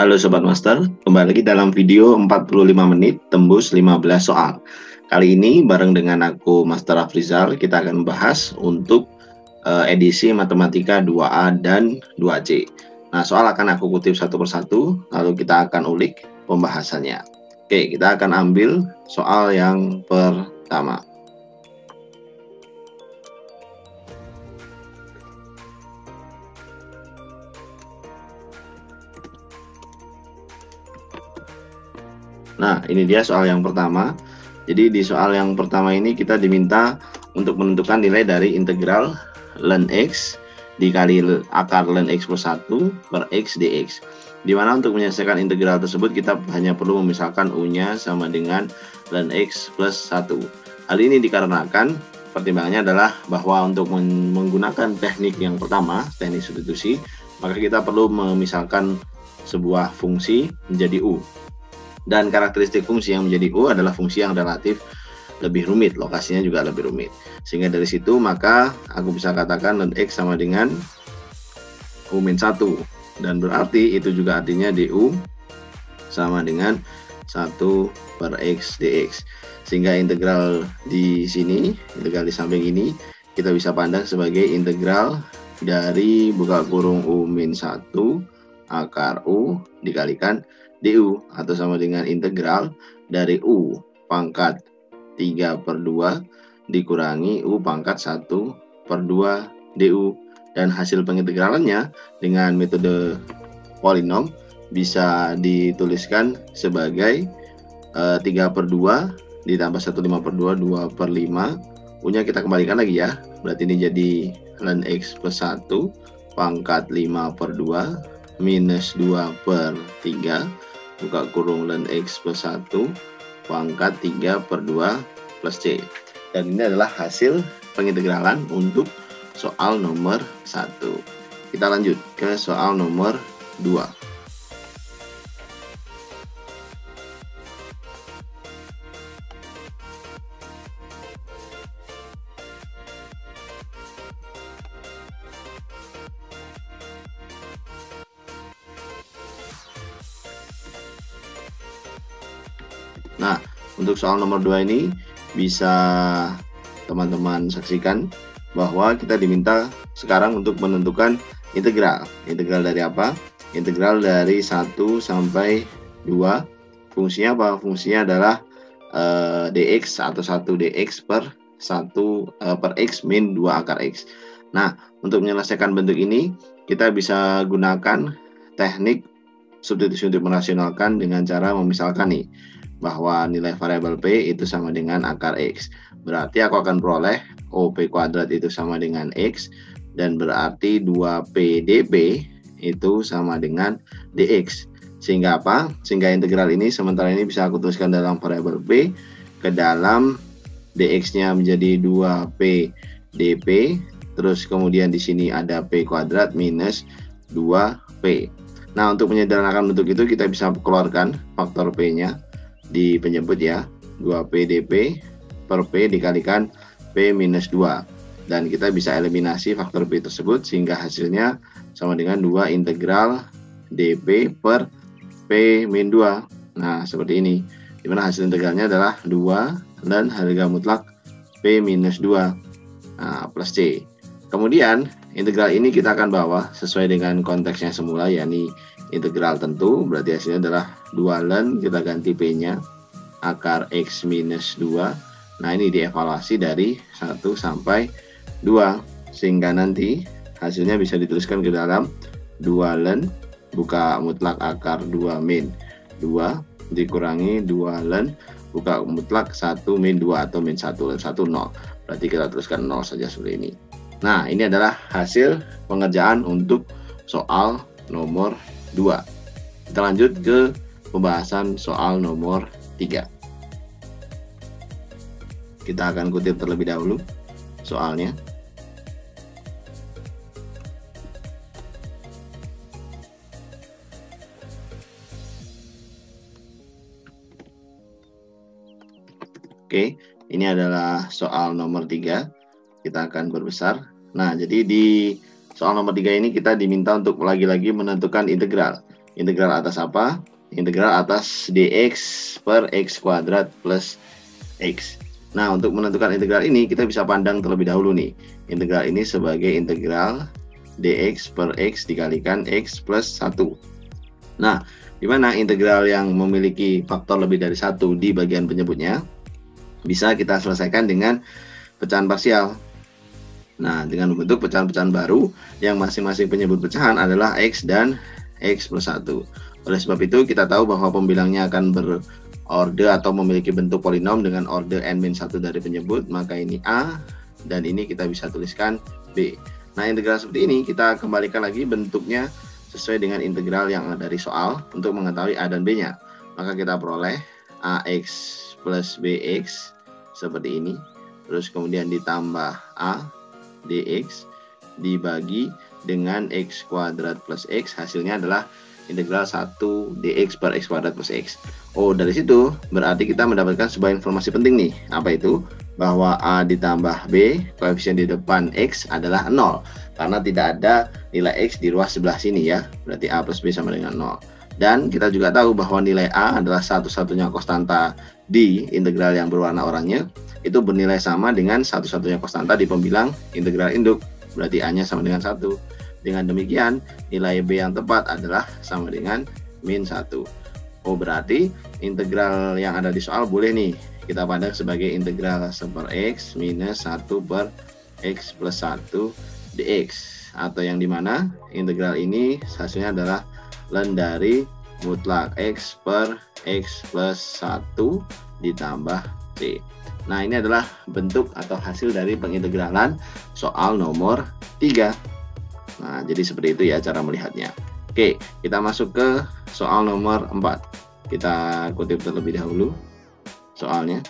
Halo Sobat Master, kembali lagi dalam video 45 menit tembus 15 soal. Kali ini bareng dengan aku Master Afrizal, kita akan membahas untuk edisi Matematika 2A dan 2C. Nah, soal akan aku kutip satu persatu, lalu kita akan ulik pembahasannya. Oke, kita akan ambil soal yang pertama. Nah, ini dia soal yang pertama. Jadi di soal yang pertama ini kita diminta untuk menentukan nilai dari integral ln x dikali akar ln x plus 1 per x dx. Dimana untuk menyelesaikan integral tersebut kita hanya perlu memisahkan u-nya sama dengan ln x plus 1. Hal ini dikarenakan pertimbangannya adalah bahwa untuk menggunakan teknik yang pertama, teknik substitusi, maka kita perlu memisahkan sebuah fungsi menjadi u. Dan karakteristik fungsi yang menjadi u adalah fungsi yang relatif lebih rumit, lokasinya juga lebih rumit. Sehingga dari situ maka aku bisa katakan ln x sama dengan u-1. Dan berarti itu juga artinya du sama dengan 1 per x dx. Sehingga integral di sini, integral di samping ini, kita bisa pandang sebagai integral dari buka kurung u-1 akar u dikalikan du, atau sama dengan integral dari u pangkat 3 per 2 dikurangi u pangkat 1 per 2 du. Dan hasil pengintegralannya dengan metode polinom bisa dituliskan sebagai 3 per 2 ditambah 1 5 per 2, 2 per 5. U-nya kita kembalikan lagi ya, berarti ini jadi ln x plus 1 pangkat 5 per 2 minus 2 per 3 buka kurung ln x plus 1 pangkat 3 per 2 plus c. Dan ini adalah hasil pengintegralan untuk soal nomor 1. Kita lanjut ke soal nomor 2. Nah, untuk soal nomor 2 ini bisa teman-teman saksikan bahwa kita diminta sekarang untuk menentukan integral. Integral dari apa? Integral dari 1 sampai 2. Fungsinya apa? Fungsinya adalah dx atau 1 dx per 1 per x min 2 akar x. Nah, untuk menyelesaikan bentuk ini kita bisa gunakan teknik substitusi untuk merasionalkan dengan cara memisalkan nih, bahwa nilai variabel P itu sama dengan akar X. Berarti aku akan peroleh OP kuadrat itu sama dengan X, dan berarti 2P dP itu sama dengan DX. Sehingga apa? Sehingga integral ini sementara ini bisa aku tuliskan dalam variabel P, ke dalam DX-nya menjadi 2P dP, terus kemudian di sini ada P kuadrat minus 2P. Nah, untuk menyederhanakan bentuk itu kita bisa keluarkan faktor P-nya di penjemput ya, 2P dP per P dikalikan P minus 2, dan kita bisa eliminasi faktor P tersebut sehingga hasilnya sama dengan 2 integral dP per P min 2. Nah, seperti ini, dimana hasil integralnya adalah 2 dan harga mutlak P minus 2 plus C. Kemudian integral ini kita akan bawa sesuai dengan konteksnya semula, yakni integral tentu, berarti hasilnya adalah 2 ln, kita ganti P-nya akar X minus 2. Nah, ini dievaluasi dari 1 sampai 2, sehingga nanti hasilnya bisa dituliskan ke dalam 2 ln buka mutlak akar 2 min 2 dikurangi 2 ln buka mutlak 1 min 2 atau min 1 ln 1 0. Berarti kita tuliskan 0 saja seperti ini. Nah, ini adalah hasil pengerjaan untuk soal nomor 2. Kita lanjut ke pembahasan soal nomor 3. Kita akan kutip terlebih dahulu soalnya. Oke, ini adalah soal nomor 3. Kita akan perbesar. Nah, jadi di soal nomor 3 ini kita diminta untuk lagi-lagi menentukan integral. Integral atas apa? Integral atas dx per x kuadrat plus x. Nah, untuk menentukan integral ini kita bisa pandang terlebih dahulu nih. Integral ini sebagai integral dx per x dikalikan x plus 1. Nah, di mana integral yang memiliki faktor lebih dari 1 di bagian penyebutnya bisa kita selesaikan dengan pecahan parsial. Nah, dengan membentuk pecahan-pecahan baru yang masing-masing penyebut pecahan adalah x dan x plus 1. Oleh sebab itu kita tahu bahwa pembilangnya akan berorder atau memiliki bentuk polinom dengan order n-1 dari penyebut, maka ini A dan ini kita bisa tuliskan B. Nah, integral seperti ini kita kembalikan lagi bentuknya sesuai dengan integral yang ada di soal untuk mengetahui A dan B-nya. Maka kita peroleh AX plus BX seperti ini. Terus kemudian ditambah A dx dibagi dengan x kuadrat plus x, hasilnya adalah integral 1 dx per x kuadrat plus x. Oh, dari situ berarti kita mendapatkan sebuah informasi penting nih. Apa itu? Bahwa A ditambah B, koefisien di depan x adalah 0. Karena tidak ada nilai x di ruas sebelah sini ya. Berarti A plus B sama dengan 0. Dan kita juga tahu bahwa nilai A adalah satu-satunya konstanta di integral yang berwarna oranye. Itu bernilai sama dengan satu-satunya konstanta di pembilang integral induk. Berarti A-nya sama dengan 1. Dengan demikian, nilai B yang tepat adalah sama dengan min 1. Oh, berarti integral yang ada di soal boleh nih kita pandang sebagai integral 1 per x minus 1 per x plus 1 dx. Atau yang dimana integral ini hasilnya adalah ln dari mutlak x per x plus 1 ditambah c. Nah, ini adalah bentuk atau hasil dari pengintegralan soal nomor 3. Nah, jadi seperti itu ya cara melihatnya. Oke, kita masuk ke soal nomor 4. Kita kutip terlebih dahulu soalnya.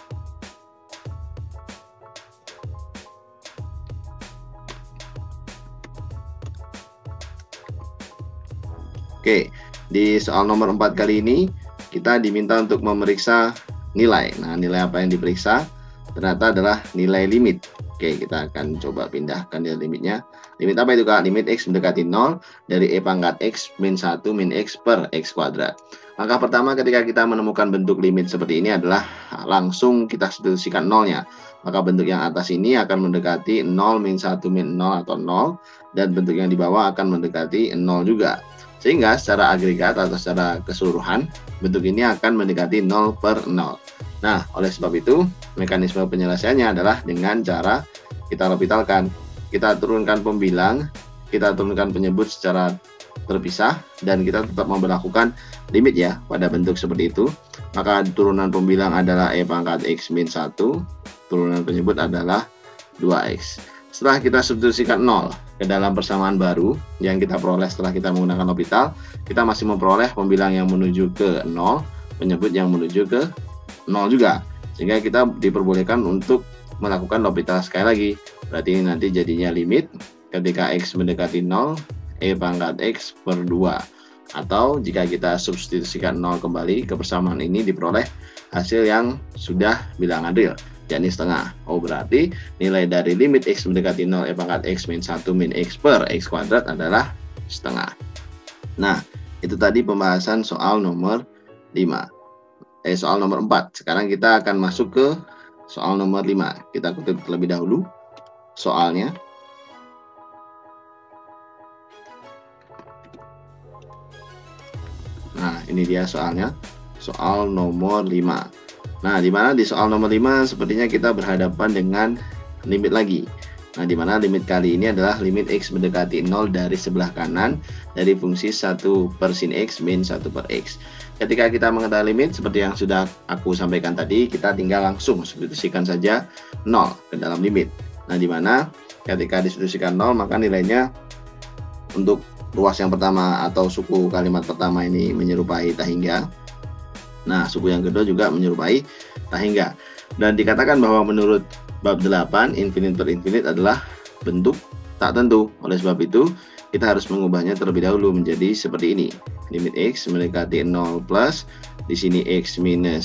Oke, di soal nomor 4 kali ini kita diminta untuk memeriksa nilai. Nah, nilai apa yang diperiksa? Ternyata adalah nilai limit. Oke, kita akan coba pindahkan nilai limitnya. Limit apa itu, Kak? Limit x mendekati 0 dari e pangkat x min 1 min x per x kuadrat. Langkah pertama ketika kita menemukan bentuk limit seperti ini adalah langsung kita substitusikan nolnya. Maka bentuk yang atas ini akan mendekati 0 min 1 min 0 atau 0. Dan bentuk yang di bawah akan mendekati 0 juga. Sehingga secara agregat atau secara keseluruhan, bentuk ini akan mendekati 0 per 0. Nah, oleh sebab itu, mekanisme penyelesaiannya adalah dengan cara kita lopitalkan. Kita turunkan pembilang, kita turunkan penyebut secara terpisah, dan kita tetap memberlakukan limit ya pada bentuk seperti itu. Maka turunan pembilang adalah e pangkat x min 1, turunan penyebut adalah 2x. Setelah kita substitusikan 0 ke dalam persamaan baru yang kita peroleh setelah kita menggunakan lopital, kita masih memperoleh pembilang yang menuju ke 0, penyebut yang menuju ke 0 juga. Sehingga kita diperbolehkan untuk melakukan lopital sekali lagi. Berarti ini nanti jadinya limit ketika x mendekati 0, e pangkat x per 2. Atau jika kita substitusikan 0 kembali ke persamaan ini diperoleh hasil yang sudah bilangan real, yakni setengah. Oh, berarti nilai dari limit x mendekati 0 e pangkat x min 1 min x per x kuadrat adalah setengah. Nah, itu tadi pembahasan soal nomor 5. Soal nomor 4. Sekarang kita akan masuk ke soal nomor 5. Kita kutip terlebih dahulu soalnya. Nah, ini dia soalnya. Soal nomor 5. Nah, di mana di soal nomor 5 sepertinya kita berhadapan dengan limit lagi. Nah, di mana limit kali ini adalah limit x mendekati 0 dari sebelah kanan dari fungsi 1 per sin x min 1 per x. Ketika kita mengetahui limit seperti yang sudah aku sampaikan tadi, kita tinggal langsung substitusikan saja 0 ke dalam limit. Nah, di mana ketika disubstitusikan 0 maka nilainya untuk ruas yang pertama atau suku kalimat pertama ini menyerupai tak hingga. Nah, suku yang kedua juga menyerupai tak hingga. Dan dikatakan bahwa menurut bab 8 infinite per infinite adalah bentuk tak tentu. Oleh sebab itu kita harus mengubahnya terlebih dahulu menjadi seperti ini. Limit x mendekati 0 plus di sini x minus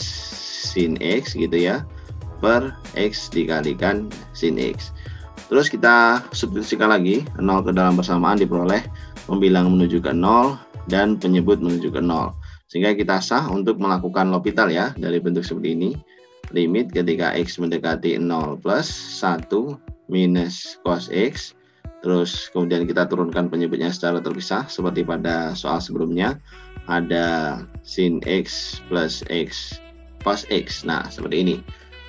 sin x gitu ya, per x dikalikan sin x. Terus kita substitusikan lagi 0 ke dalam persamaan diperoleh pembilang menuju ke 0 dan penyebut menuju ke 0. Sehingga kita sah untuk melakukan L'Hopital ya, dari bentuk seperti ini. Limit ketika X mendekati 0 plus 1 minus cos X. Terus kemudian kita turunkan penyebutnya secara terpisah seperti pada soal sebelumnya. Ada sin X plus X cos X. Nah, seperti ini.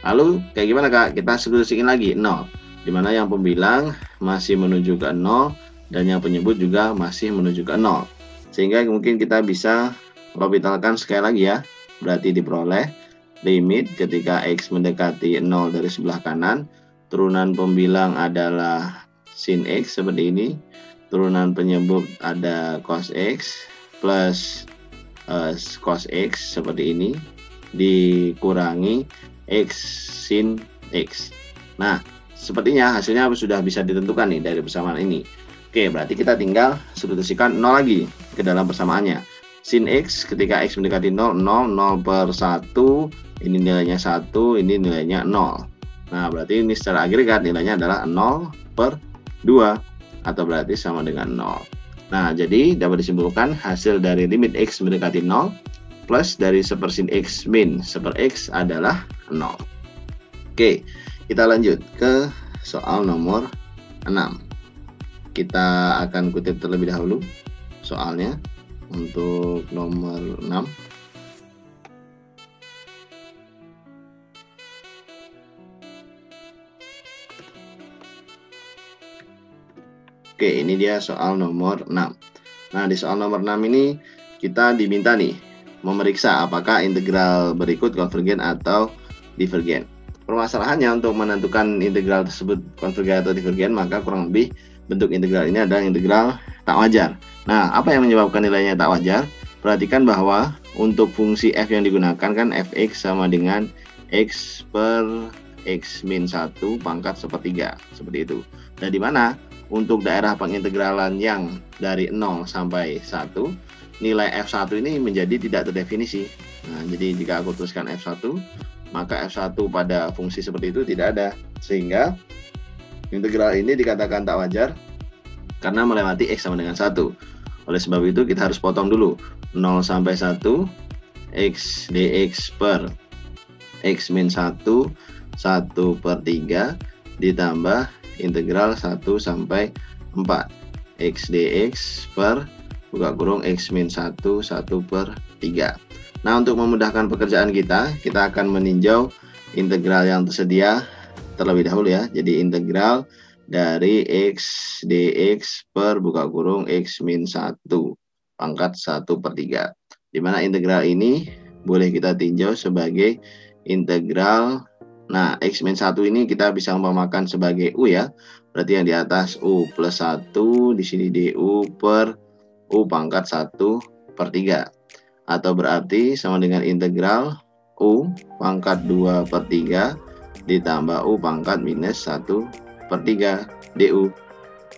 Lalu kayak gimana Kak? Kita substitusikan lagi 0, dimana yang pembilang masih menuju ke 0 dan yang penyebut juga masih menuju ke 0. Sehingga mungkin kita bisa L'Hopitalkan sekali lagi ya. Berarti diperoleh limit ketika X mendekati 0 dari sebelah kanan, turunan pembilang adalah sin X seperti ini, turunan penyebut ada cos X plus cos X seperti ini, dikurangi X sin X. Nah, sepertinya hasilnya sudah bisa ditentukan nih dari persamaan ini. Oke, berarti kita tinggal substitusikan 0 lagi ke dalam persamaannya. Sin X ketika X mendekati 0, 0 per 1, ini nilainya 1, ini nilainya 0. Nah, berarti ini secara agregat nilainya adalah 0 per 2, atau berarti sama dengan 0. Nah, jadi dapat disimpulkan hasil dari limit X mendekati 0 plus dari sepersin X min seper X adalah 0. Oke, kita lanjut ke soal nomor 6. Kita akan kutip terlebih dahulu soalnya untuk nomor 6. Oke, ini dia soal nomor 6. Nah, di soal nomor 6 ini kita diminta nih memeriksa apakah integral berikut konvergen atau divergen. Permasalahannya untuk menentukan integral tersebut konvergen atau divergen, maka kurang lebih bentuk integral ini adalah integral tak wajar. Nah, apa yang menyebabkan nilainya tak wajar? Perhatikan bahwa untuk fungsi f yang digunakan kan fx sama dengan x per x min 1 pangkat sepertiga, seperti itu. Dan di mana untuk daerah pengintegralan yang dari 0 sampai 1, nilai F1 ini menjadi tidak terdefinisi. Nah, jadi jika aku tuliskan F1, maka F1 pada fungsi seperti itu tidak ada. Sehingga integral ini dikatakan tak wajar karena melewati X sama dengan 1. Oleh sebab itu kita harus potong dulu 0 sampai 1, X dx per X min 1, 1 per 3 ditambah integral 1 sampai 4, X dx per buka kurung X min 1, 1 per 3. Nah, untuk memudahkan pekerjaan kita akan meninjau integral yang tersedia terlebih dahulu ya. Jadi integral dari X dx per buka kurung X min 1 pangkat 1 per 3. Dimana integral ini boleh kita tinjau sebagai integral. Nah, X min 1 ini kita bisa umpamakan sebagai U ya. Berarti yang di atas U plus 1, di sini du per U pangkat 1 per 3. Atau berarti sama dengan integral U pangkat 2 per 3 ditambah U pangkat minus 1 per 3 du.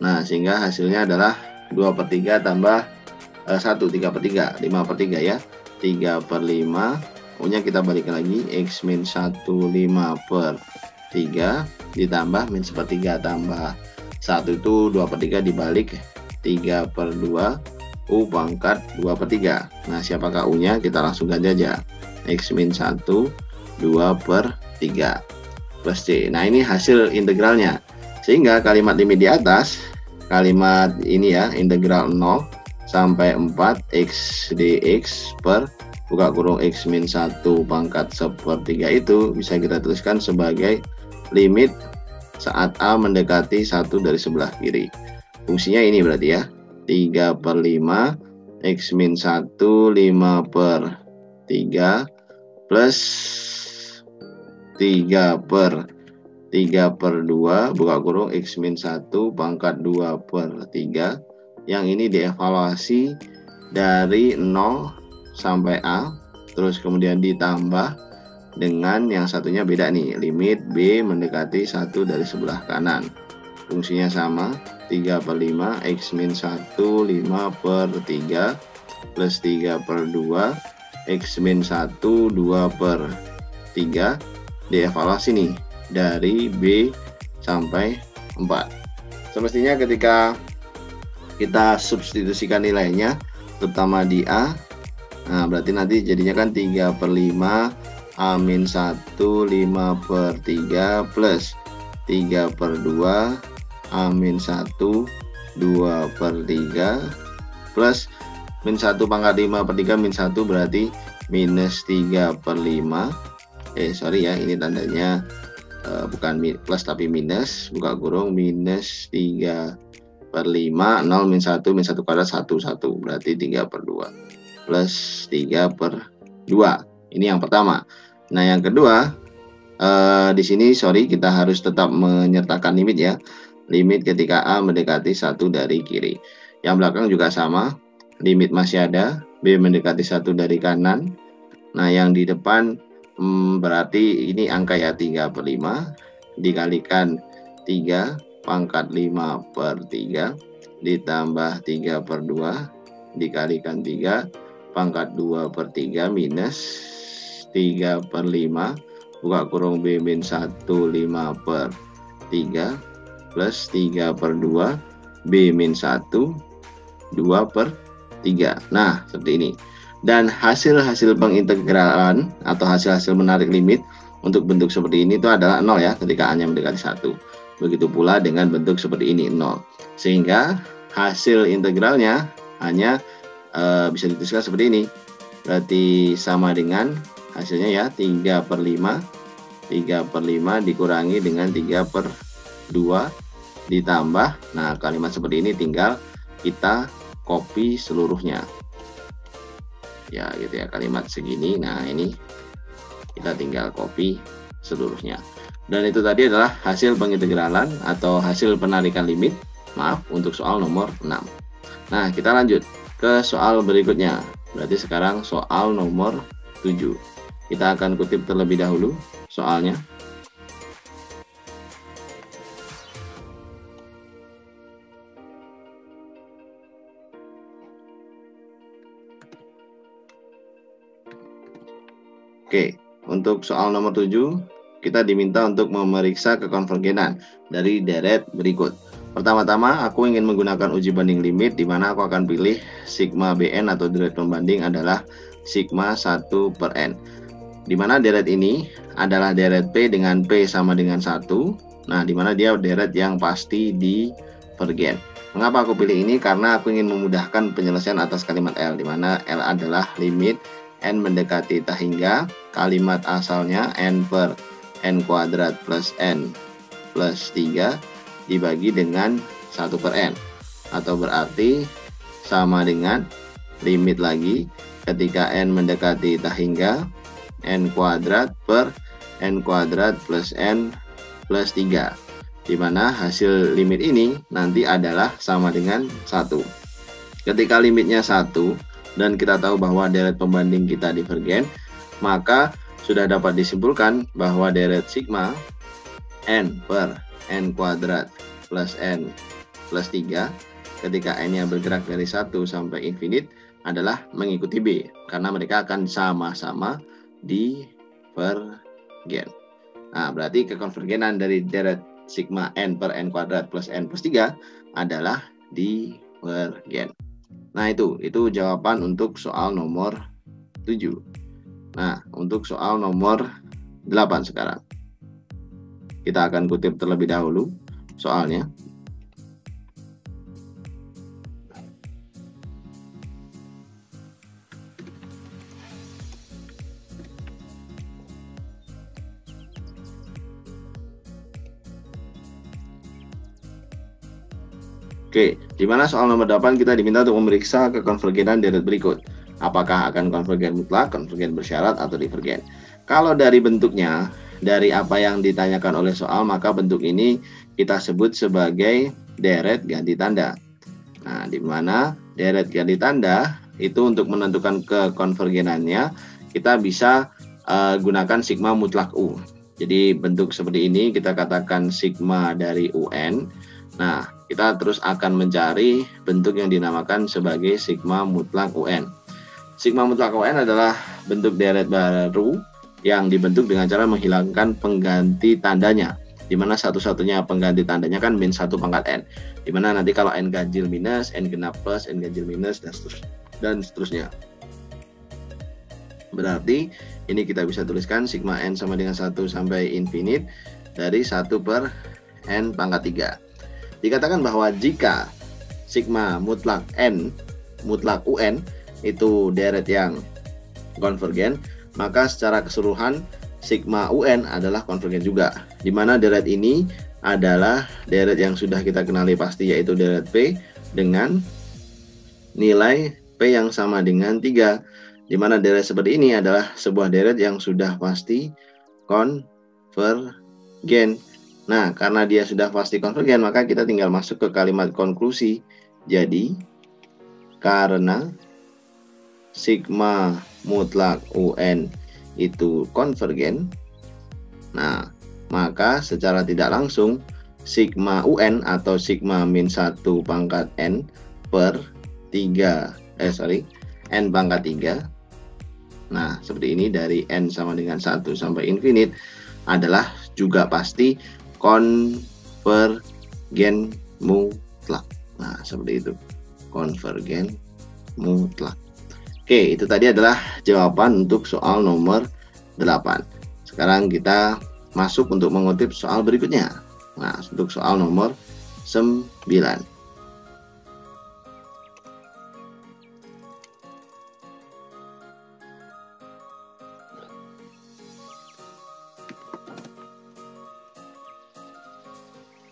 Nah, sehingga hasilnya adalah 2 per 3 tambah 1, 3 per 3, 5 per 3 ya. 3 per 5, U-nya kita balik lagi, X min 1, 5 per 3 ditambah min sepertiga tambah 1 itu 2 per 3 dibalik 3 per 2 U pangkat 2 per 3. Nah, siapakah U-nya? Kita langsung ganti aja. X min 1, 2 per 3 plus C. Nah, ini hasil integralnya. Sehingga kalimat limit di atas, kalimat ini ya, integral 0 sampai 4 X dx per buka kurung X min 1 pangkat sepertiga itu bisa kita tuliskan sebagai limit saat A mendekati 1 dari sebelah kiri. Fungsinya ini berarti ya. 3 per 5 X min 1, 5 per 3 plus 3 per 2 buka kurung X min 1 pangkat 2 per 3. Yang ini dievaluasi dari 0 sampai A, terus kemudian ditambah dengan yang satunya beda nih, limit B mendekati 1 dari sebelah kanan. Fungsinya sama, 3 per 5 X min 1, 5 per 3 plus 3 per 2 X min 1, 2 per 3 dievaluasi nih dari B sampai 4. Semestinya ketika kita substitusikan nilainya terutama di A. Nah, berarti nanti jadinya kan 3/5 A-1 5/3 plus 3/2 A-1 2/3 plus -1 pangkat 5/3 -1 berarti -3/5. Sorry ya, ini tandanya bukan plus tapi minus, buka kurung, -3/5 0 -1 -1 kuadrat 1 berarti 3/2 plus 3/2. Ini yang pertama. Nah, yang kedua, di sini sorry, kita harus tetap menyertakan limit ya. Limit ketika A mendekati 1 dari kiri. Yang belakang juga sama. Limit masih ada. B mendekati 1 dari kanan. Nah, yang di depan berarti ini angka ya, 3/5 dikalikan 3 pangkat 5/3 ditambah 3/2 dikalikan 3 pangkat 2/3 minus 3/5 buka kurung B-1 5/3 plus 3/2 B-1 2/3. Nah, seperti ini. Dan hasil-hasil pengintegralan atau hasil-hasil menarik limit untuk bentuk seperti ini itu adalah 0 ya, ketika A-nya mendekati 1. Begitu pula dengan bentuk seperti ini, 0. Sehingga hasil integralnya hanya bisa dituliskan seperti ini. Berarti sama dengan hasilnya ya, 3/5 dikurangi dengan 3/2 ditambah. Nah, kalimat seperti ini tinggal kita copy seluruhnya ya, gitu ya, kalimat segini. Nah, ini kita tinggal copy seluruhnya. Dan itu tadi adalah hasil pengintegralan atau hasil penarikan limit, maaf, untuk soal nomor 6. Nah, kita lanjut ke soal berikutnya. Berarti sekarang soal nomor 7. Kita akan kutip terlebih dahulu soalnya. Oke, untuk soal nomor 7 kita diminta untuk memeriksa kekonvergenan dari deret berikut. Pertama-tama aku ingin menggunakan uji banding limit, di mana aku akan pilih sigma Bn atau deret pembanding adalah sigma 1/n. Di mana deret ini adalah deret P dengan P sama dengan 1. Nah, di mana dia deret yang pasti divergen. Mengapa aku pilih ini? Karena aku ingin memudahkan penyelesaian atas kalimat L, di mana L adalah limit n mendekati tak hingga kalimat asalnya n/n kuadrat plus n plus 3 dibagi dengan 1/n, atau berarti sama dengan limit lagi ketika n mendekati tak hingga n kuadrat per n kuadrat plus n plus 3, di mana hasil limit ini nanti adalah sama dengan 1. Ketika limitnya 1 dan kita tahu bahwa deret pembanding kita divergen, maka sudah dapat disimpulkan bahwa deret sigma n per n kuadrat plus n plus 3 ketika n-nya bergerak dari 1 sampai infinite adalah mengikuti B, karena mereka akan sama-sama divergen. Nah, berarti kekonvergenan dari deret sigma n per n kuadrat plus n plus 3 adalah divergen. Nah, itu jawaban untuk soal nomor 7. Nah, untuk soal nomor 8 sekarang. Kita akan kutip terlebih dahulu soalnya. Oke, di mana soal nomor 8 kita diminta untuk memeriksa kekonvergenan deret berikut. Apakah akan konvergen mutlak, konvergen bersyarat, atau divergen. Kalau dari bentuknya, dari apa yang ditanyakan oleh soal, maka bentuk ini kita sebut sebagai deret ganti tanda. Nah, di mana deret ganti tanda itu untuk menentukan kekonvergenannya, kita bisa gunakan sigma mutlak U. Jadi bentuk seperti ini kita katakan sigma dari UN. Nah, kita terus akan mencari bentuk yang dinamakan sebagai sigma mutlak UN. Sigma mutlak UN adalah bentuk deret baru yang dibentuk dengan cara menghilangkan pengganti tandanya, di mana satu-satunya pengganti tandanya kan -1 pangkat n, di mana nanti kalau n ganjil minus, n genap plus, n ganjil minus, dan seterusnya. dan seterusnya. Berarti ini kita bisa tuliskan sigma n sama dengan 1 sampai infinite dari 1 per n pangkat 3. Dikatakan bahwa jika sigma mutlak n mutlak un itu deret yang konvergen, maka secara keseluruhan sigma un adalah konvergen juga, di mana deret ini adalah deret yang sudah kita kenali pasti, yaitu deret P dengan nilai P yang sama dengan 3, di mana deret seperti ini adalah sebuah deret yang sudah pasti konvergen. Nah, karena dia sudah pasti konvergen, maka kita tinggal masuk ke kalimat konklusi. Jadi, karena sigma mutlak UN itu konvergen, nah, maka secara tidak langsung sigma UN atau sigma min 1 pangkat n per 3, n pangkat 3. Nah, seperti ini dari n sama dengan 1 sampai infinite adalah juga pasti konvergen mutlak. Nah, seperti itu. Konvergen mutlak. Oke, itu tadi adalah jawaban untuk soal nomor 8. Sekarang kita masuk untuk mengutip soal berikutnya. Nah, untuk soal nomor 9.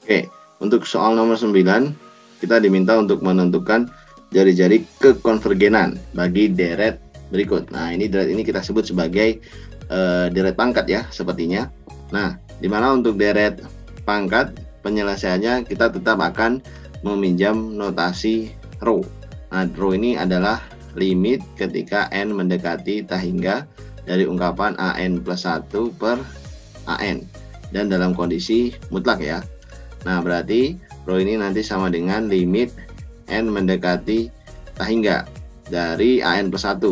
Oke, untuk soal nomor 9 kita diminta untuk menentukan jari-jari kekonvergenan bagi deret berikut. Nah, ini deret ini kita sebut sebagai deret pangkat ya, sepertinya. Nah, dimana untuk deret pangkat penyelesaiannya kita tetap akan meminjam notasi rho. Nah, rho ini adalah limit ketika n mendekati tak hingga dari ungkapan an plus 1 per an, dan dalam kondisi mutlak ya. Nah, berarti rho ini nanti sama dengan limit n mendekati tak hingga dari an plus 1.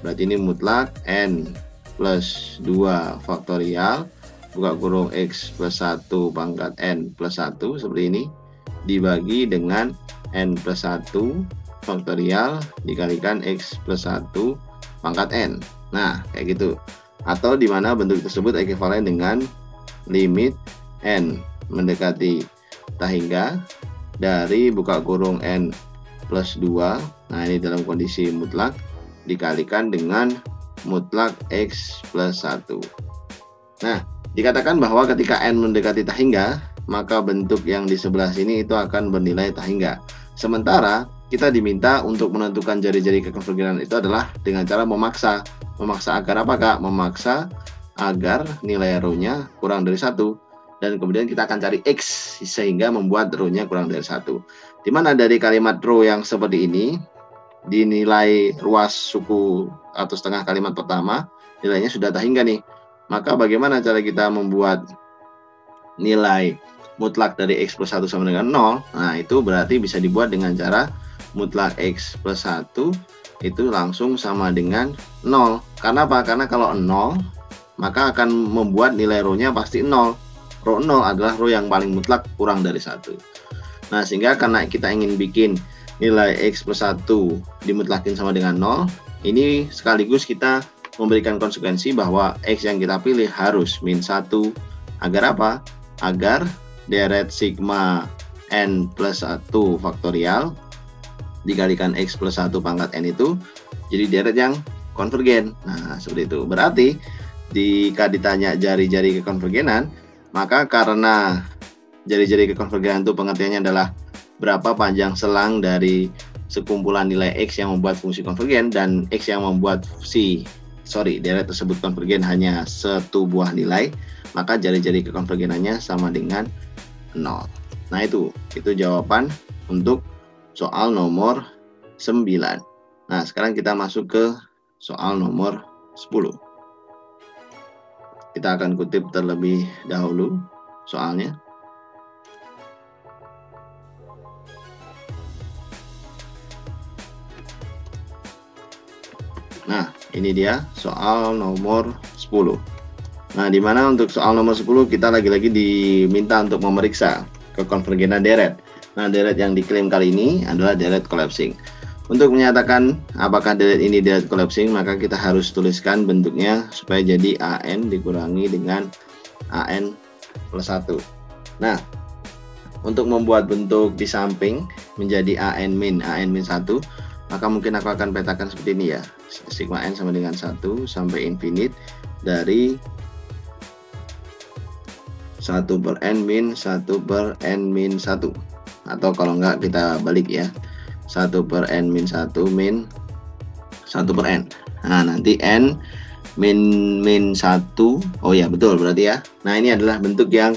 Berarti ini mutlak n plus 2 faktorial buka kurung x plus 1 pangkat n plus 1 seperti ini dibagi dengan n plus 1 faktorial dikalikan x plus 1 pangkat n. Nah, kayak gitu. Atau dimana bentuk tersebut ekuivalen dengan limit n mendekati tak hingga dari buka kurung n plus 2. Nah, ini dalam kondisi mutlak dikalikan dengan mutlak x plus 1. Nah, dikatakan bahwa ketika n mendekati tak hingga, maka bentuk yang di sebelah sini itu akan bernilai tak hingga. Sementara kita diminta untuk menentukan jari-jari kekonvergenan itu adalah dengan cara memaksa. Memaksa agar apa, Kak? Memaksa agar nilai rho-nya kurang dari 1. Dan kemudian kita akan cari x sehingga membuat rho-nya kurang dari 1. Dimana dari kalimat rho yang seperti ini dinilai ruas suku atau setengah kalimat pertama nilainya sudah tak hingga nih. Maka bagaimana cara kita membuat nilai mutlak dari x plus 1 sama dengan 0? Nah, itu berarti bisa dibuat dengan cara mutlak x plus 1 itu langsung sama dengan 0. Karena apa? Karena kalau 0 maka akan membuat nilai rho-nya pasti 0. Rho 0 adalah rho yang paling mutlak kurang dari 1. Nah, sehingga karena kita ingin bikin nilai x plus 1 dimutlakin sama dengan 0, ini sekaligus kita memberikan konsekuensi bahwa x yang kita pilih harus min 1. Agar apa? Agar deret sigma n plus 1 faktorial dikalikan x plus 1 pangkat n itu jadi deret yang konvergen. Nah, seperti itu. Berarti jika ditanya jari-jari kekonvergenan, maka karena jari-jari kekonvergenan itu pengertiannya adalah berapa panjang selang dari sekumpulan nilai x yang membuat fungsi konvergen dan x yang membuat deret tersebut konvergen hanya satu buah nilai, maka jari-jari kekonvergenannya sama dengan 0. Nah, itu jawaban untuk soal nomor 9. Nah, sekarang kita masuk ke soal nomor 10. Kita akan kutip terlebih dahulu soalnya. Nah, ini dia soal nomor 10. Nah, dimana untuk soal nomor 10 kita lagi-lagi diminta untuk memeriksa kekonvergenan deret. Nah, deret yang diklaim kali ini adalah deret collapsing. Untuk menyatakan apakah deret ini deret collapsing, maka kita harus tuliskan bentuknya supaya jadi AN dikurangi dengan AN plus 1. Nah, untuk membuat bentuk di samping menjadi AN min 1, maka mungkin aku akan petakan seperti ini ya. Sigma N sama dengan 1 sampai infinite dari 1 per N min 1 per N min 1. Atau kalau enggak kita balik ya. 1 per N min 1 min 1 per N. Nah, nanti N min 1. Oh ya, betul berarti ya. Nah, ini adalah bentuk yang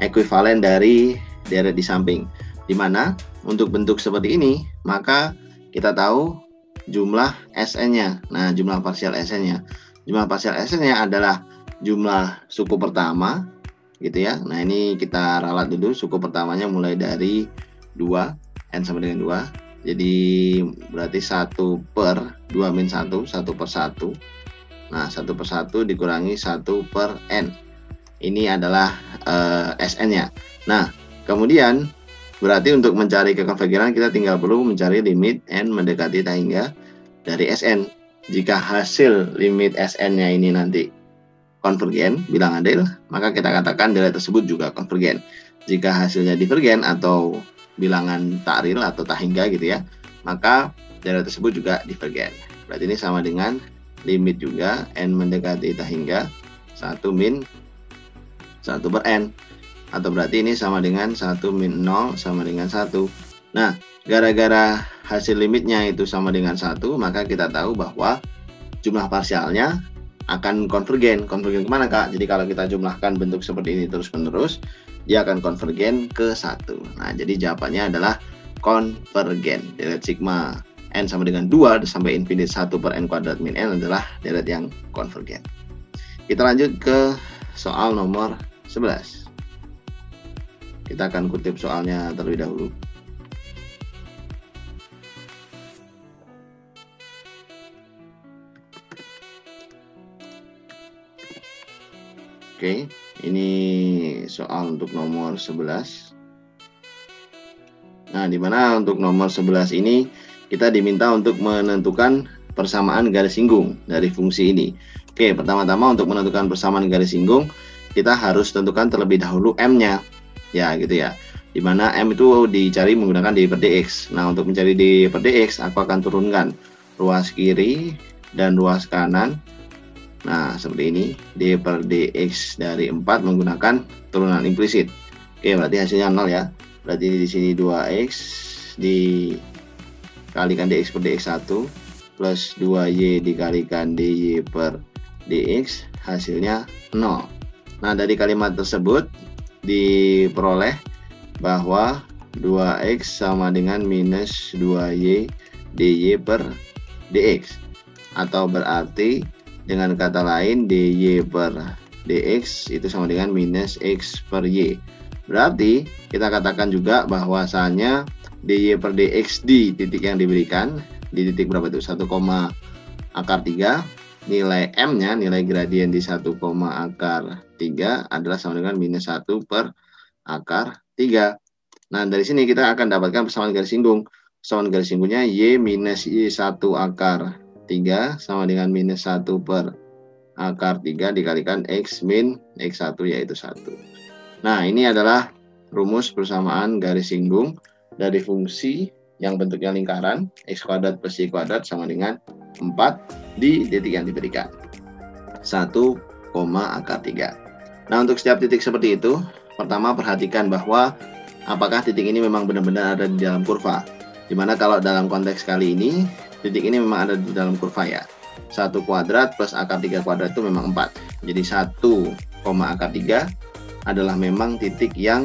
ekuivalen dari deret di samping. Dimana untuk bentuk seperti ini, maka kita tahu jumlah Sn-nya. Nah, jumlah parsial Sn-nya. Jumlah parsial Sn-nya adalah jumlah suku pertama, gitu ya. Nah, ini kita ralat dulu. Suku pertamanya mulai dari 2, N sama dengan 2. Jadi berarti 1 per 2 min 1, 1 per 1. Nah, 1 per 1 dikurangi 1 per N. Ini adalah Sn-nya. Nah, kemudian berarti untuk mencari kekonvergenan kita tinggal perlu mencari limit N mendekati tak hingga dari Sn. Jika hasil limit Sn-nya ini nanti konvergen, bilangan adil, maka kita katakan deret tersebut juga konvergen. Jika hasilnya divergen atau bilangan tak real atau tak hingga gitu ya, maka deret tersebut juga divergen. Berarti ini sama dengan limit juga N mendekati tak hingga 1 min 1 per N, atau berarti ini sama dengan 1 min 0 sama dengan 1. Nah, gara-gara hasil limitnya itu sama dengan 1, maka kita tahu bahwa jumlah parsialnya akan konvergen. Konvergen kemana, Kak? Jadi kalau kita jumlahkan bentuk seperti ini terus-menerus, dia akan konvergen ke 1. Nah, jadi jawabannya adalah konvergen. Deret sigma N sama dengan 2 sampai infinite 1 per N kuadrat min N adalah deret yang konvergen. Kita lanjut ke soal nomor 11. Kita akan kutip soalnya terlebih dahulu. Oke, ini soal untuk nomor 11. Nah, dimana untuk nomor 11 ini kita diminta untuk menentukan persamaan garis singgung dari fungsi ini. Oke, pertama-tama untuk menentukan persamaan garis singgung, kita harus tentukan terlebih dahulu M-nya. Ya, gitu ya. Dimana M itu dicari menggunakan d per dx. Nah, untuk mencari d per dx, aku akan turunkan ruas kiri dan ruas kanan. Nah, seperti ini, d per dx dari 4 menggunakan turunan implisit. Oke, berarti hasilnya 0 ya. Berarti di sini 2x dikalikan dx per dx1 plus 2y dikalikan dy per dx, hasilnya 0. Nah, dari kalimat tersebut diperoleh bahwa 2x sama dengan minus 2y dy per dx. Atau berarti dengan kata lain, dy per dx itu sama dengan minus x per y. Berarti kita katakan juga bahwasanya dy per dx di titik yang diberikan, di titik berapa itu? 1, akar 3. Nilai M-nya, nilai gradien di 1, akar 3 adalah sama dengan minus 1 per akar 3. Nah, dari sini kita akan dapatkan persamaan garis singgung. Persamaan garis singgungnya y minus y1 akar 3 sama dengan minus 1 per akar 3 dikalikan x min x1 yaitu 1. Nah, ini adalah rumus persamaan garis singgung dari fungsi yang bentuknya lingkaran x kuadrat plus y kuadrat sama dengan 4 di titik yang diberikan 1, akar 3. Nah, untuk setiap titik seperti itu, pertama perhatikan bahwa apakah titik ini memang benar-benar ada di dalam kurva. Dimana kalau dalam konteks kali ini, titik ini memang ada di dalam kurva ya. 1 kuadrat plus akar 3 kuadrat itu memang 4. Jadi 1, akar 3 adalah memang titik yang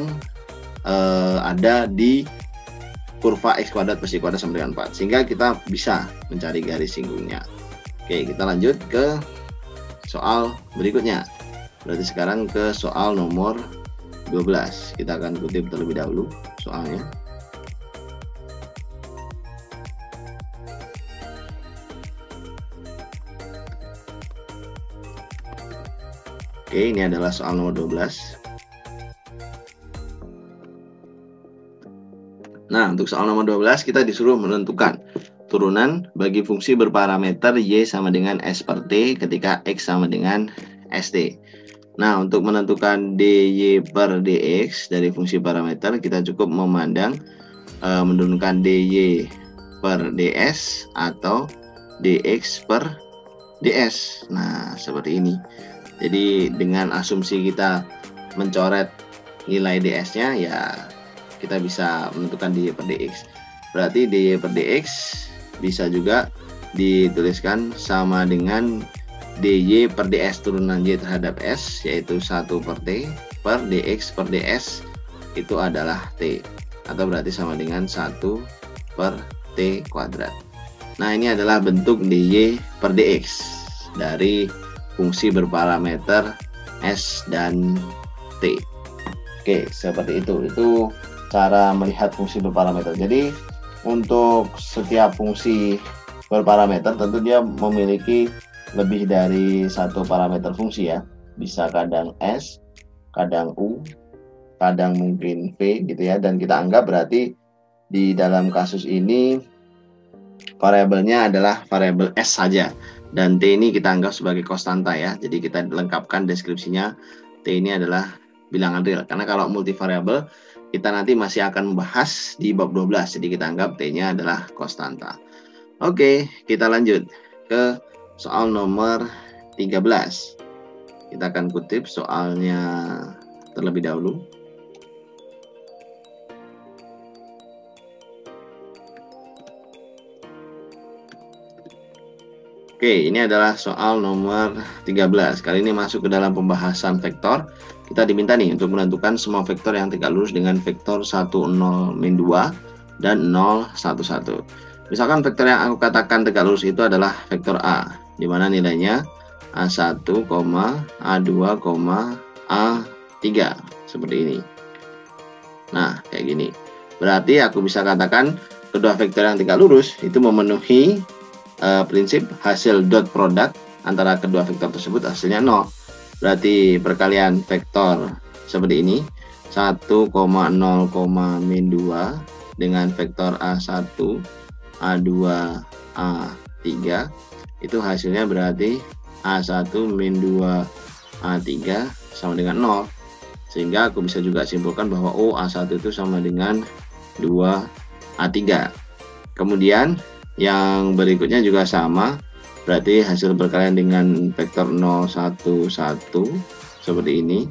ada di kurva x kuadrat plus y kuadrat sama dengan 4. Sehingga kita bisa mencari garis singgungnya. Oke, kita lanjut ke soal berikutnya. Berarti sekarang ke soal nomor 12. Kita akan kutip terlebih dahulu soalnya. Oke, ini adalah soal nomor 12. Nah, untuk soal nomor 12 kita disuruh menentukan turunan bagi fungsi berparameter Y sama dengan S per T ketika X sama dengan ST. Nah, untuk menentukan dy per dx dari fungsi parameter, kita cukup memandang menurunkan dy per ds atau dx per ds. Nah, seperti ini. Jadi dengan asumsi kita mencoret nilai ds-nya, ya kita bisa menentukan dy per dx. Berarti dy per dx bisa juga dituliskan sama dengan dy per ds turunan y terhadap s, yaitu 1 per t per dx per ds itu adalah t, atau berarti sama dengan 1 per t kuadrat. Nah, ini adalah bentuk dy per dx dari fungsi berparameter s dan t. Oke, seperti itu. Itu cara melihat fungsi berparameter. Jadi untuk setiap fungsi berparameter tentu dia memiliki lebih dari satu parameter fungsi ya. Bisa kadang S, kadang U, kadang mungkin V gitu ya. Dan kita anggap berarti di dalam kasus ini variabelnya adalah variabel S saja. Dan T ini kita anggap sebagai konstanta ya. Jadi kita lengkapkan deskripsinya. T ini adalah bilangan real. Karena kalau multivariabel kita nanti masih akan membahas di bab 12. Jadi kita anggap T-nya adalah konstanta. Oke, kita lanjut ke soal nomor 13. Kita akan kutip soalnya terlebih dahulu. Oke, ini adalah soal nomor 13. Kali ini masuk ke dalam pembahasan vektor. Kita diminta nih untuk menentukan semua vektor yang tegak lurus dengan vektor 1, 0, min 2, dan 0, 1, 1. Misalkan vektor yang aku katakan tegak lurus itu adalah vektor A, di mana nilainya A1, A2, A3, seperti ini. Nah, kayak gini. Berarti aku bisa katakan kedua vektor yang tegak lurus itu memenuhi prinsip hasil dot product antara kedua vektor tersebut hasilnya 0. Berarti perkalian vektor seperti ini 1, 0, min 2 dengan vektor A1, A2, A3 itu hasilnya berarti A1 min 2 A3 sama dengan 0. Sehingga aku bisa juga simpulkan bahwa A1 itu sama dengan 2 A3. Kemudian yang berikutnya juga sama. Berarti hasil perkalian dengan vektor 0, 1, 1 seperti ini.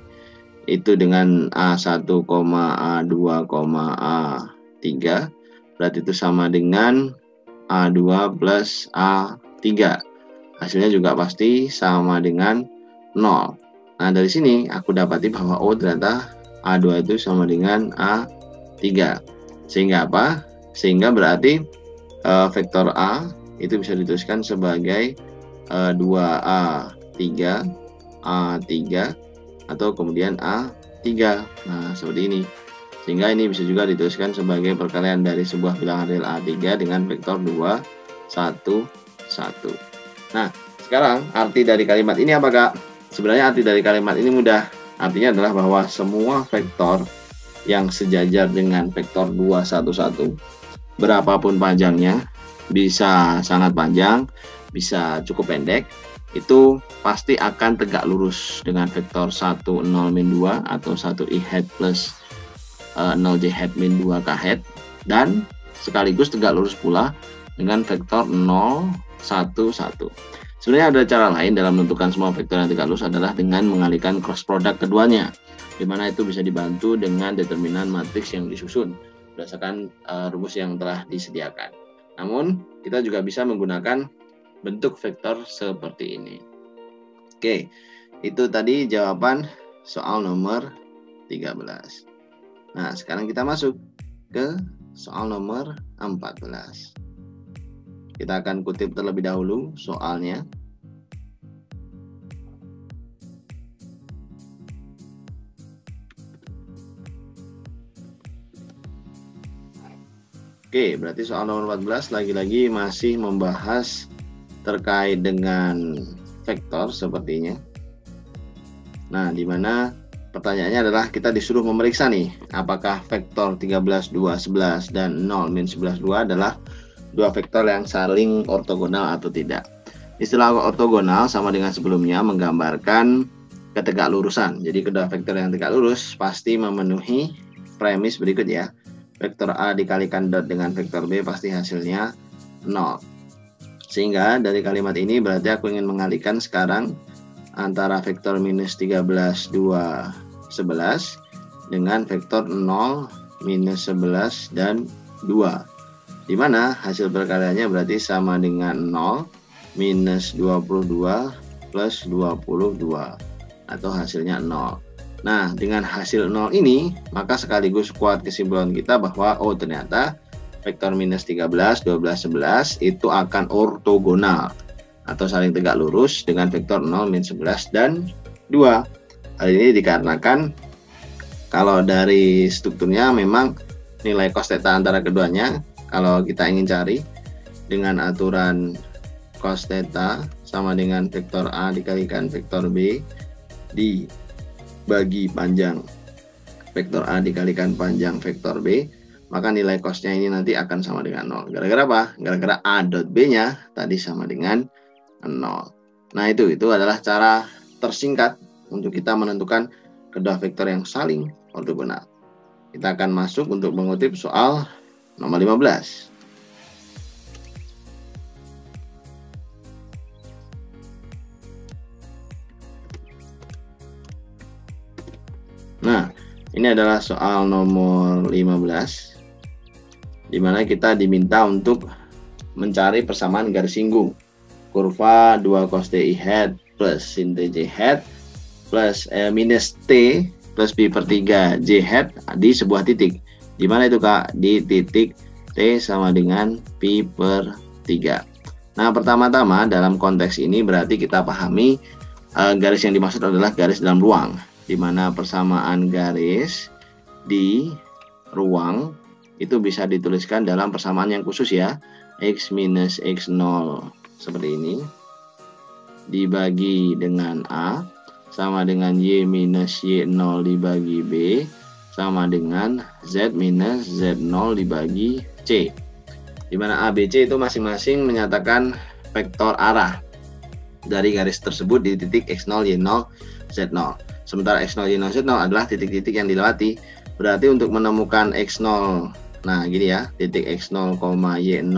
Itu dengan A1, A2, A3. Berarti itu sama dengan A2 plus A3. Hasilnya juga pasti sama dengan 0. Nah, dari sini aku dapati bahwa ternyata A2 itu sama dengan A3. Sehingga apa? Sehingga berarti vektor A itu bisa dituliskan sebagai 2A3, A3, atau kemudian A3. Nah, seperti ini. Sehingga ini bisa juga dituliskan sebagai perkalian dari sebuah bilangan real A3 dengan vektor 2, 1, 1. Nah, sekarang arti dari kalimat ini apa, Kak? Sebenarnya arti dari kalimat ini mudah. Artinya adalah bahwa semua vektor yang sejajar dengan vektor 2, 1, 1, berapapun panjangnya, bisa sangat panjang, bisa cukup pendek, itu pasti akan tegak lurus dengan vektor 1, 0, min 2 atau 1 i hat plus 0 j hat min 2 k hat, dan sekaligus tegak lurus pula dengan vektor 0, 1, 1. Sebenarnya ada cara lain dalam menentukan semua vektor yang tegak lurus adalah dengan mengalihkan cross product keduanya, di mana itu bisa dibantu dengan determinan matriks yang disusun berdasarkan rumus yang telah disediakan. Namun, kita juga bisa menggunakan bentuk vektor seperti ini. Oke, itu tadi jawaban soal nomor 13. Nah, sekarang kita masuk ke soal nomor 14. Kita akan kutip terlebih dahulu soalnya. Oke, berarti soal nomor 14 lagi-lagi masih membahas terkait dengan vektor sepertinya. Nah, di mana pertanyaannya adalah kita disuruh memeriksa nih, apakah vektor 13, 2, 11 dan 0, min 11, 2 adalah dua vektor yang saling ortogonal atau tidak. Istilah ortogonal sama dengan sebelumnya menggambarkan ketegaklurusan. Jadi kedua vektor yang tegak lurus pasti memenuhi premis berikut ya. Vektor A dikalikan dot dengan vektor B pasti hasilnya 0. Sehingga dari kalimat ini berarti aku ingin mengalihkan sekarang antara vektor minus 13, 2, 11 dengan vektor 0, minus 11, dan 2. Dimana hasil perkaliannya berarti sama dengan 0, minus 22, plus 22. Atau hasilnya 0. Nah, dengan hasil 0 ini, maka sekaligus kuat kesimpulan kita bahwa oh ternyata vektor minus 13, 12, 11 itu akan ortogonal atau saling tegak lurus dengan vektor 0, min 11, dan 2. Hal ini dikarenakan kalau dari strukturnya memang nilai cos theta antara keduanya, kalau kita ingin cari dengan aturan cos theta sama dengan vektor A dikalikan vektor B dibagi panjang vektor A dikalikan panjang vektor B, maka nilai cosnya ini nanti akan sama dengan 0. Gara-gara apa? Gara-gara A dot B-nya tadi sama dengan 0. Nah, itu adalah cara tersingkat untuk kita menentukan kedua vektor yang saling ortogonal. Kita akan masuk untuk mengutip soal nomor 15. Nah, ini adalah soal nomor 15, di mana kita diminta untuk mencari persamaan garis singgung kurva 2 cos ti hat plus sin tj hat plus minus t plus pi per 3 j hat di sebuah titik. Di mana itu Kak? Di titik t sama dengan pi per 3. Nah, pertama-tama dalam konteks ini berarti kita pahami garis yang dimaksud adalah garis dalam ruang, di mana persamaan garis di ruang itu bisa dituliskan dalam persamaan yang khusus ya, x minus x0 seperti ini dibagi dengan A sama dengan y minus y0 dibagi B sama dengan z minus z0 dibagi C, di mana A, B, C itu masing-masing menyatakan vektor arah dari garis tersebut di titik x0, y0, z0. Sementara x0, y0, z0 adalah titik-titik yang dilewati. Berarti untuk menemukan x0, nah gini ya, titik x0, y0,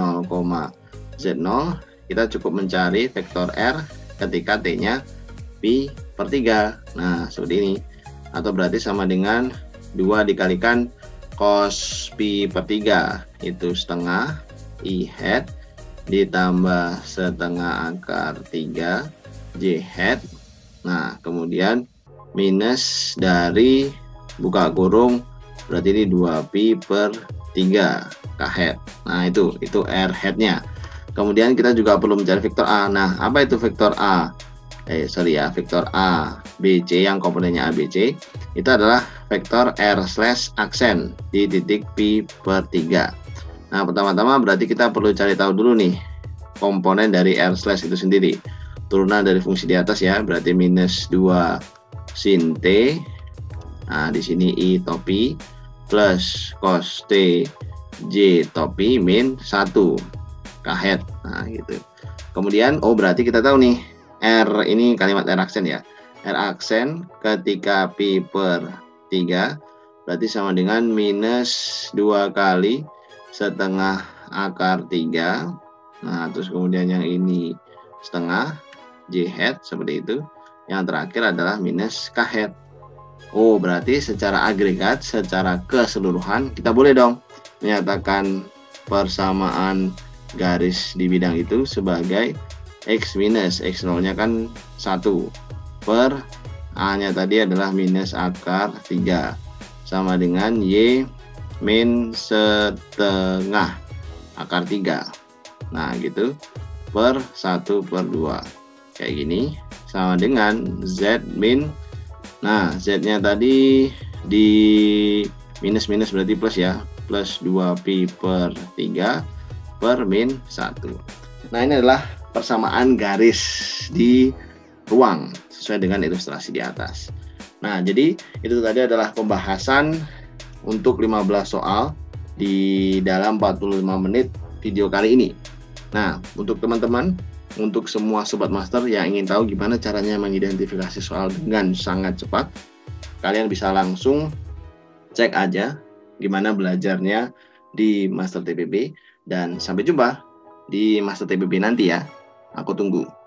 z0, kita cukup mencari vektor r ketika t-nya pi per 3. Nah, seperti ini. Atau berarti sama dengan 2 dikalikan cos pi per 3, itu setengah i hat ditambah setengah akar 3 j hat. Nah, kemudian minus dari buka kurung berarti ini 2pi per 3 k hat. Nah, itu r hat-nya. Kemudian kita juga perlu mencari vektor A. Nah, apa itu vektor A? Vektor A, B, C yang komponennya A, B, C itu adalah vektor R slash aksen di titik pi per 3. Nah, pertama-tama berarti kita perlu cari tahu dulu nih komponen dari R slash itu sendiri. Turunan dari fungsi di atas ya, berarti minus 2 sin T. Nah, di sini I topi plus cos T J topi min 1 k hat. Nah, gitu. Kemudian berarti kita tahu nih R ini kalimat R aksen ya. R aksen ketika pi per 3 berarti sama dengan minus 2 kali setengah akar 3. Nah, terus kemudian yang ini setengah j hat seperti itu. Yang terakhir adalah minus k hat. Berarti secara agregat, secara keseluruhan kita boleh dong menyatakan persamaan garis di bidang itu sebagai x minus x0 nya kan 1 per a nya tadi adalah minus akar 3 sama dengan y min setengah akar 3. Nah, gitu per 1 per 2 kayak gini sama dengan z min. Nah, z nya tadi di minus berarti plus ya, plus 2pi per 3 per min 1. Nah, ini adalah persamaan garis di ruang sesuai dengan ilustrasi di atas. Nah, jadi itu tadi adalah pembahasan untuk 15 soal di dalam 45 menit video kali ini. Nah, untuk teman-teman, untuk semua sobat master yang ingin tahu gimana caranya mengidentifikasi soal dengan sangat cepat, kalian bisa langsung cek aja gimana belajarnya di Master TPB, dan sampai jumpa di Master TPB nanti ya. Aku tunggu.